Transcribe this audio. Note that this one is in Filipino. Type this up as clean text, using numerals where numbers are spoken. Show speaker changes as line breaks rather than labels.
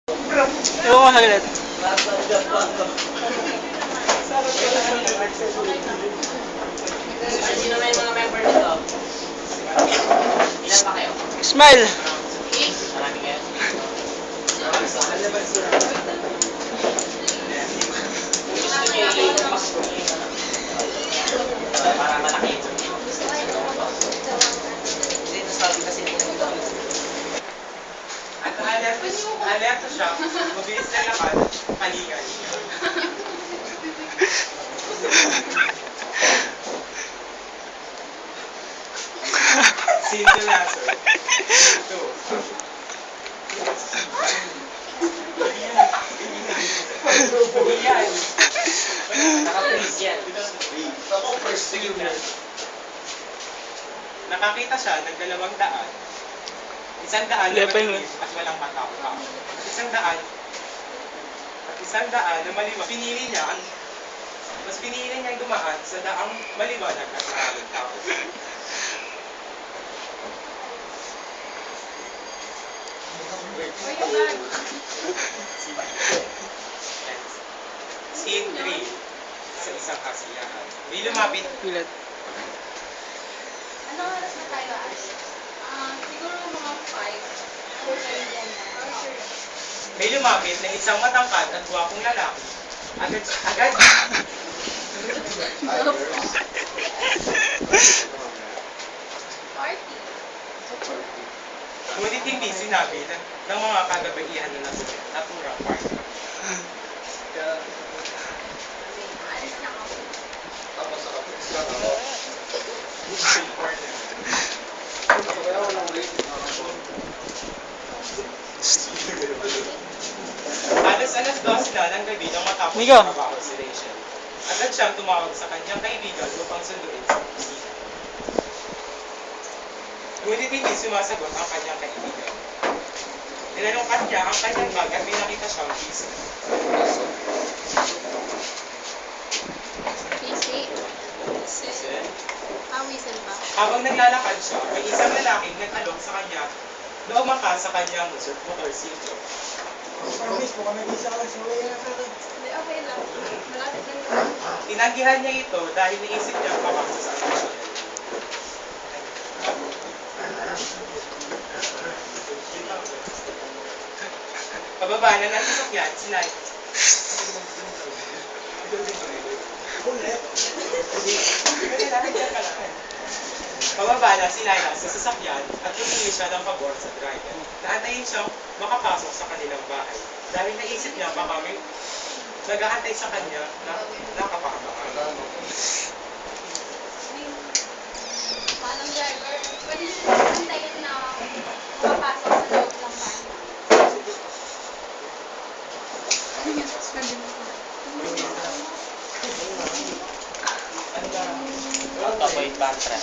Ewan ko saglit.
Sino may mga member dito? Ilan pa kayo?
Smile!
Marami kayo? Gusto niyo i-impact ko para malaki yung hindi, nasabi kasi nila
At alerto siya, mabilis na lakad, palingan. Scene 2 na, sir. Scene 2. Yan.
naka-freeze yan.
Sige na. Nakakita siya ng 200. 100 na
Lepeng,
malinis at walang katao-tao. 100 at 100 na maliwanag. Mas pinili niya dumaan sa daang maliwanag at maraming tao. Scene 3 sa isang kasiyahan. May lumapit.
Pilat.
Anong oras na tayo, Ash? Siguro mga 5.
May lumapit na isang matangkad at gwapong lalaki. Agad.
Party.
Ngunit hindi sinabi ng mga kagabaihan na naturang party.
Alis na ako.
Alas 12 na ng gabi nang matapos
Nico.
ang trabaho si Rachel. Agad siyang tumawag sa kanyang kaibigan upang sunduin sa kusina. Ngunit hindi sumasagot ang kanyang kaibigan. Nilalungkat niya ang kanyang bag at may nakita siyang piso.
PC. Whistle ba?
Habang naglalakad siya, may isang lalaking nag-alok sa kanya na umakas sa kanyang motorsiklo.
Hindi, okay lang. Malapit lang yun.
Tinanggihan niya ito dahil naisip niya papasok sa aksyon. Pababa na ng sasakyan, sinay. Pababa na si Laila sa sasakyan at humingi siya ng pabor sa driver. Naantayin siyang makapasok sa kanilang bahay dahil naisip niya baka may nag-aantay sa kanya na nakapahabakan.
Manong driver, pwede nyo antayin na makapasok sa loob ng bahay.
Ito po yung bantra.